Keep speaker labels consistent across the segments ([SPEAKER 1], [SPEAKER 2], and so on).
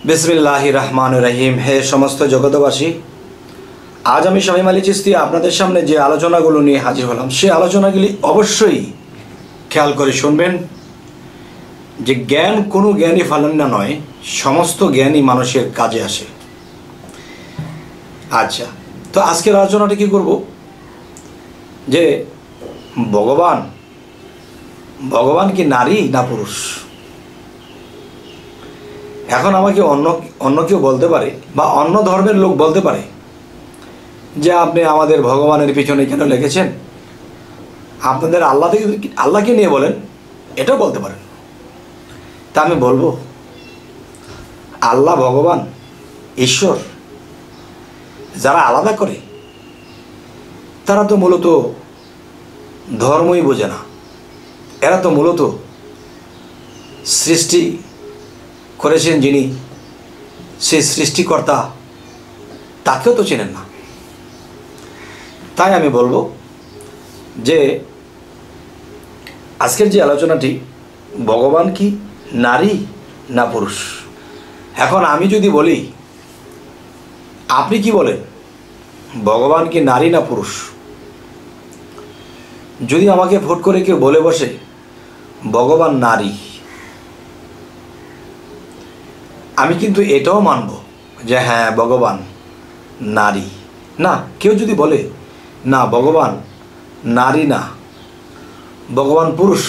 [SPEAKER 1] बिस्मिल्लाहिर रहमानिर रहीम। हे समस्त जगतबासी, आज আমি শামীম আলী চিশতি আপনাদের সামনে যে আলোচনাগুলো নিয়ে হাজির হলাম সেই আলোচনাগুলি অবশ্যই খেয়াল করে শুনবেন। যে জ্ঞান কোনো জ্ঞানী ফালান্না না নয়, সমস্ত জ্ঞানই মানুষের কাজে আসে। আচ্ছা, তো আজকের আলোচনাটা কি করব, যে ভগবান কি নারী না পুরুষ? এখন আমাকে অন্য কেউ বলতে পারে বা অন্য ধর্মের লোক বলতে পারে যে আপনি আমাদের ভগবানের পিছনে কেন লেগেছেন, আপনাদের আল্লাহকে নিয়ে বলেন, এটাও বলতে পারেন। তা আমি বলবো, আল্লাহ ভগবান ঈশ্বর যারা আলাদা করে তারা তো মূলত ধর্মই বোঝে না। এরা তো মূলত সৃষ্টি করেছেন যিনি, সেই সৃষ্টিকর্তা, তাকেও তো চেনেন না। তাই আমি বলবো যে আজকের যে আলোচনাটি, ভগবান কি নারী না পুরুষ? এখন আমি যদি বলি, আপনি কি বলেন, ভগবান কি নারী না পুরুষ? যদি আমাকে ভোট করে কেউ বলে বসে ভগবান নারী, আমি কিন্তু এটাও মানব যে হ্যাঁ ভগবান নারী। না, কেউ যদি বলে না ভগবান নারী না, ভগবান পুরুষ,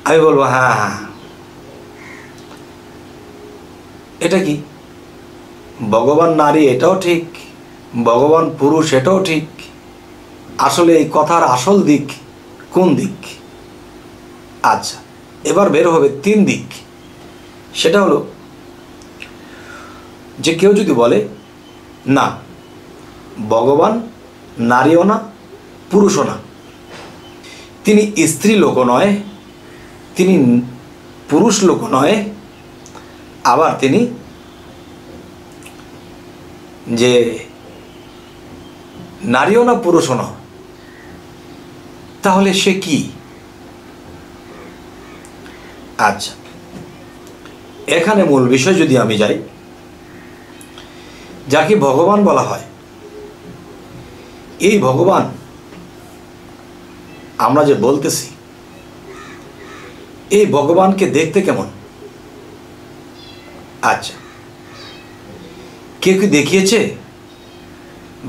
[SPEAKER 1] আমি বলবো হ্যাঁ হ্যাঁ, এটা কি ভগবান নারী এটাও ঠিক, ভগবান পুরুষ এটাও ঠিক। আসলে এই কথার আসল দিক কোন দিক? আচ্ছা, এবার বের হবে তিন দিক। সেটা হলো যে কেউ যদি বলে না ভগবান নারীও না পুরুষও না, তিনি স্ত্রী লোকও নয়, তিনি পুরুষ লোকও নয়, আবার তিনি যে নারীও না পুরুষও না, তাহলে সে কি? আচ্ছা, এখানে মূল বিষয় যদি আমি যাই, যাকে ভগবান বলা হয়, এই ভগবান আমরা যে বলতেছি, এই ভগবানকে দেখতে কেমন? আচ্ছা, কেউ কি দেখিয়েছে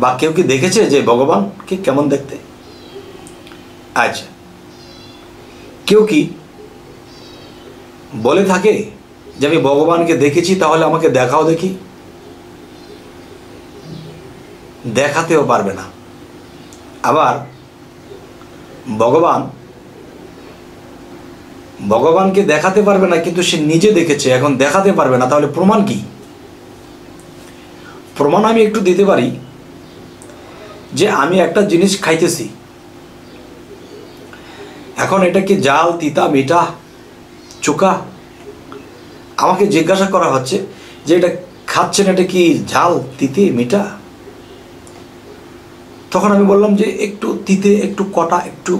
[SPEAKER 1] বা কেউ কি দেখেছে যে ভগবানকে কেমন দেখতে? আচ্ছা, কেউ কি বলে থাকে যে আমি ভগবানকে দেখেছি, তাহলে আমাকে দেখাও দেখি? দেখাতেও পারবে না। আবার ভগবানকে দেখাতে পারবে না, কিন্তু সে নিজে দেখেছে, এখন দেখাতে পারবে না, তাহলে প্রমাণ কি? প্রমাণ আমি একটু দিতে পারি যে আমি একটা জিনিস খাইতেছি, এখন এটা কি জাল, তিতা, মিঠা, চোকা? আমাকে জিজ্ঞাসা করা হচ্ছে যে এটা খাচ্ছেন, এটা কি ঝাল, তিতে, মিঠা? তখন আমি বললাম যে একটু তিতে, একটু কটা, একটু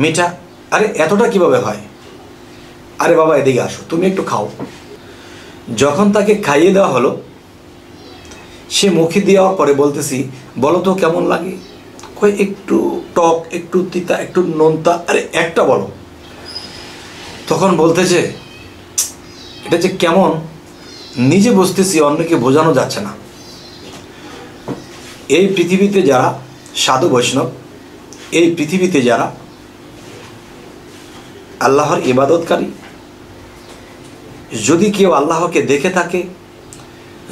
[SPEAKER 1] মিঠা। আরে এতটা কিভাবে হয়? আরে বাবা এদিকে আসো, তুমি একটু খাও। যখন তাকে খাইয়ে দেওয়া হলো, সে মুখে দেওয়ার পরে বলতেছি, বলো তো কেমন লাগে? কই একটু টক, একটু তিতা, একটু নোনতা। আরে একটা বলো। তখন বলতেছে এটা যে কেমন নিজে বুঝতেছি, অন্যকে বোঝানো যাচ্ছে না। এই পৃথিবীতে যারা সাধু বৈষ্ণব, এই পৃথিবীতে যারা আল্লাহর ইবাদতকারী, যদি কেউ আল্লাহকে দেখে থাকে,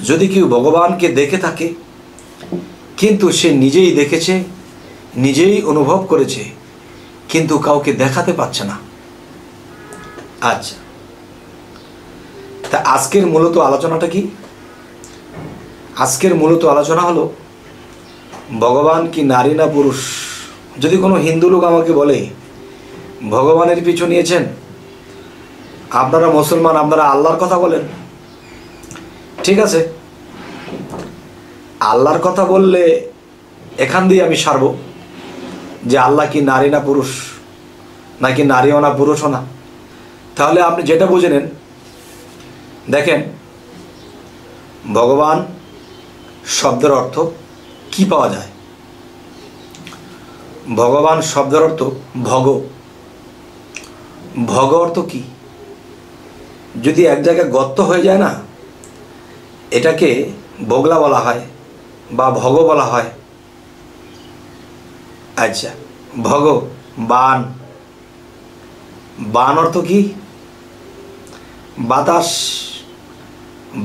[SPEAKER 1] যদি কেউ ভগবানকে দেখে থাকে, কিন্তু সে নিজেই দেখেছে, নিজেই অনুভব করেছে, কিন্তু কাউকে দেখাতে পারছে না। আচ্ছা, তা আজকের মূলত আলোচনাটা কি? আজকের মূলত আলোচনা হলো ভগবান কি নারী না পুরুষ? যদি কোনো হিন্দু লোক আমাকে বলে ভগবানের পিছু নিয়েছেন, আপনারা মুসলমান, আপনারা আল্লাহর কথা বলেন, ঠিক আছে, আল্লাহর কথা বললে এখান দিয়ে আমি সারব যে আল্লাহ কি নারী না পুরুষ, নাকি নারীও না পুরুষও না। তাহলে আপনি যেটা বুঝে নেন, দেখেন ভগবান শব্দের অর্থ কি পাওয়া যায়। ভগবান শব্দের অর্থ ভগ। ভগ অর্থ কি? যদি এক জায়গায় গর্ত হয়ে যায় না, এটাকে বগলা বলা হয় বা ভগ বলা হয়। আচ্ছা, ভগ বান। বান অর্থ কি? বাতাস।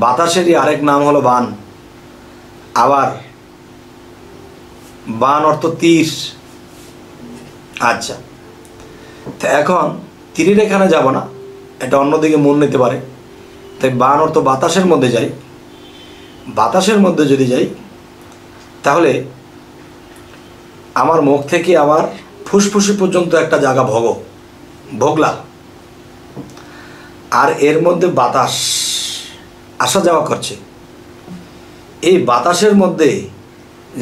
[SPEAKER 1] বাতাসেরই আরেক নাম হলো বান। আবার বান অর্থ তীর। আচ্ছা, তো এখন তীরের এখানে যাব না, এটা অন্যদিকে মন নিতে পারে। তাই বান অর্থ বাতাসের মধ্যে যাই। বাতাসের মধ্যে যদি যাই, তাহলে আমার মুখ থেকে আবার ফুসফুসি পর্যন্ত একটা জায়গা ভগ, ভোগলা। আর এর মধ্যে বাতাস আসা যাওয়া করছে। এই বাতাসের মধ্যে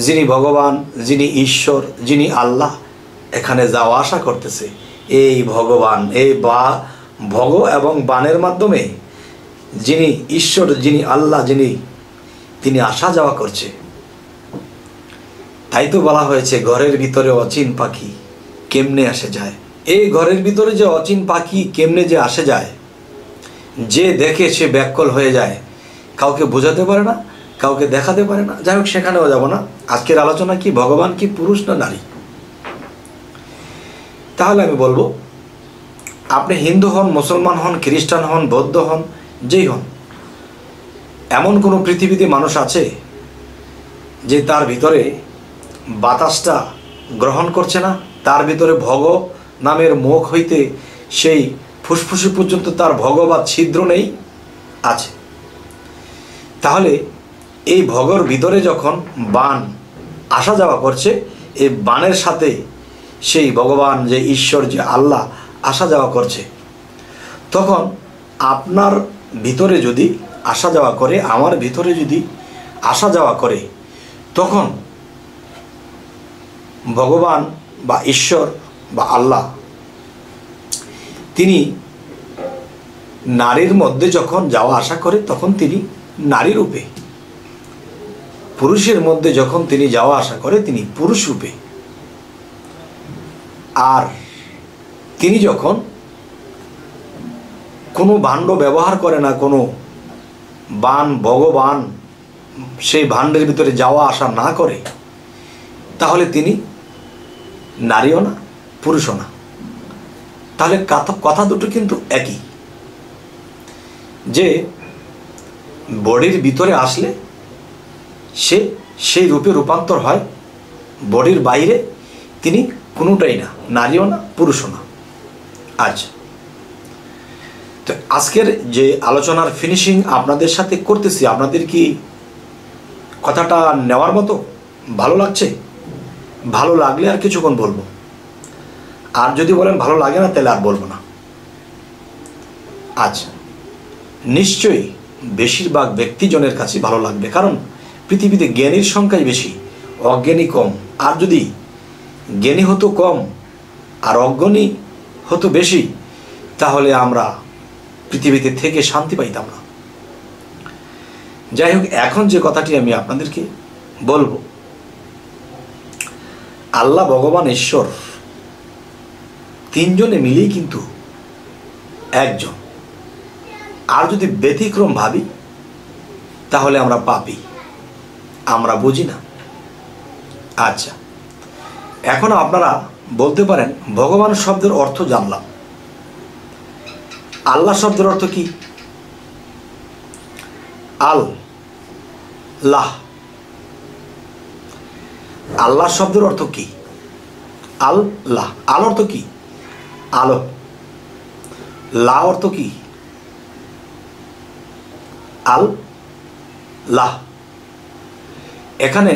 [SPEAKER 1] যিনি ভগবান, যিনি ঈশ্বর, যিনি আল্লাহ এখানে যাওয়া আসা করতেছে। এই ভগবান, এই ভগ এবং বানের মাধ্যমে যিনি ঈশ্বর, যিনি আল্লাহ, তিনি আসা যাওয়া করছে। তাই তো বলা হয়েছে ঘরের ভিতরে অচিন পাখি কেমনে আসে যায়। এই ঘরের ভিতরে যে অচিন পাখি কেমনে যে আসে যায়, যে দেখে সে ব্যাকুল হয়ে যায়, কাউকে বোঝাতে পারে না, কাউকে দেখাতে পারে না। যাই হোক, সেখানেও যাব না। আজকের আলোচনা কি ভগবান কি পুরুষ না নারী? তাহলে আমি বলবো, আপনি হিন্দু হন, মুসলমান হন, খ্রিস্টান হন, বৌদ্ধ হন, যেই হন, এমন কোনো পৃথিবীতে মানুষ আছে যে তার ভিতরে বাতাসটা গ্রহণ করছে না? তার ভিতরে ভগ নামের মুখ হইতে সেই ফুসফুসি পর্যন্ত তার ভগ বা ছিদ্র নেই? আছে। তাহলে এই ভগর ভিতরে যখন বান আসা যাওয়া করছে, এই বানের সাথে সেই ভগবান, যে ঈশ্বর, যে আল্লাহ আসা যাওয়া করছে, তখন আপনার ভিতরে যদি আসা যাওয়া করে, আমার ভিতরে যদি আসা যাওয়া করে, তখন ভগবান বা ঈশ্বর বা আল্লাহ তিনি নারীর মধ্যে যখন যাওয়া আসা করে, তখন তিনি নারী রূপে। পুরুষের মধ্যে যখন তিনি যাওয়া আসা করে, তিনি পুরুষ রূপে। আর তিনি যখন কোনো ভাণ্ড ব্যবহার করে না, কোনো বান, ভগবান সেই ভাণ্ডের ভিতরে যাওয়া আসা না করে, তাহলে তিনি নারীও না, পুরুষও না। তাহলে কথা দুটো কিন্তু একই, যে বডির ভিতরে আসলে সে সেই রূপে রূপান্তর হয়, বডির বাইরে তিনি কোনোটাই না, নারীও না, পুরুষও না। আচ্ছা, তো আজকের যে আলোচনার ফিনিশিং আপনাদের সাথে করতেছি, আপনাদের কি কথাটা নেওয়ার মতো ভালো লাগছে? ভালো লাগলে আর কিছুক্ষণ বলবো, আর যদি বলেন ভালো লাগে না, তাহলে আর বলবো না। আচ্ছা, নিশ্চয়ই বেশিরভাগ ব্যক্তিজনের কাছে ভালো লাগবে, কারণ পৃথিবীতে জ্ঞানীর সংখ্যাই বেশি, অজ্ঞানী কম। আর যদি জ্ঞানী হতো কম আর অজ্ঞানী হতো বেশি, তাহলে আমরা পৃথিবীতে থেকে শান্তি পাইতাম না। যাই হোক, এখন যে কথাটি আমি আপনাদেরকে বলবো, আল্লাহ, ভগবান, ঈশ্বর তিনজনে মিলেই কিন্তু একজন। আর যদি ব্যতিক্রম ভাবি, তাহলে আমরা পাপী, আমরা বুঝি না। আচ্ছা, এখন আপনারা বলতে পারেন ভগবান শব্দের অর্থ জানলাম, আল্লাহ শব্দের অর্থ কি? আল্লাহ। আল্লাহ শব্দের অর্থ কি? আল্লাহ। আল অর্থ কি? আলো। লা অর্থ কি? আল্লাহ। এখানে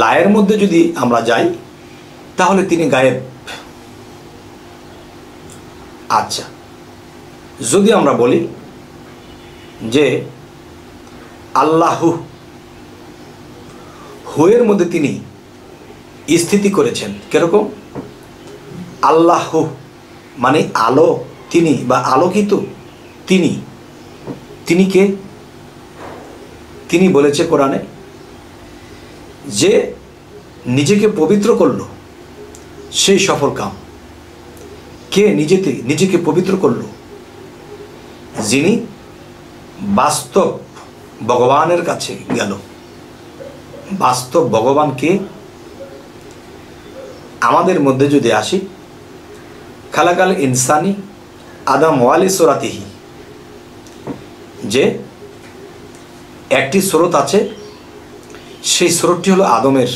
[SPEAKER 1] লায়ের মধ্যে যদি আমরা যাই, তাহলে তিনি গায়েব। আচ্ছা, যদি আমরা বলি যে আল্লাহু, হুয়ের মধ্যে তিনি স্থিতি করেছেন, কিরকম? আল্লাহু মানে আলো তিনি বা আলোকিত তিনি, তিনি কে? তিনি বলেছে কোরআনে যে নিজেকে পবিত্র করলো সেই সফল কাম। কে নিজেকে পবিত্র করলো? যিনি বাস্তব ভগবানের কাছে গেল। বাস্তব ভগবান কে? আমাদের মধ্যে যদি আসি, খালাকাল ইনসানি আদম ওয়ালি সোরাতিহি, যে একটি স্রোত আছে, সেই স্রোতটি হলো আদমের।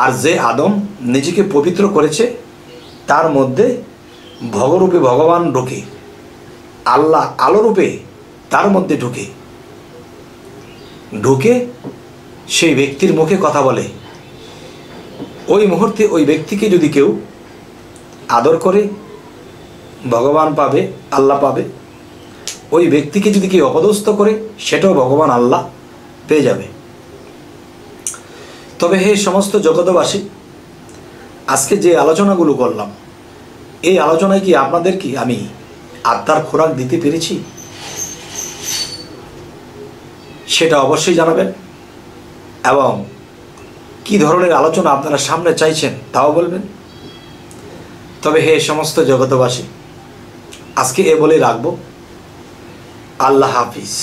[SPEAKER 1] আর যে আদম নিজেকে পবিত্র করেছে তার মধ্যে ভগরূপে ভগবান ঢোকে, আল্লাহ আলোরূপে তার মধ্যে ঢুকে সেই ব্যক্তির মুখে কথা বলে। ওই মুহূর্তে ওই ব্যক্তিকে যদি কেউ আদর করে ভগবান পাবে, আল্লাহ পাবে। ওই ব্যক্তিকে যদি কেউ অপদস্থ করে সেটাও ভগবান আল্লাহ পেয়ে যাবে। তবে হে সমস্ত জগতবাসী, আজকে যে আলোচনাগুলো করলাম, এই আলোচনায় কি আপনাদের কি আমি আত্মার খোরাক দিতে পেরেছি? সেটা অবশ্যই জানাবেন, এবং কি ধরনের আলোচনা আপনারা সামনে চাইছেন তাও বলবেন। তবে হে সমস্ত জগতবাসী, আজকে এ বলে রাখবো। আল্লাহ হাফিজ।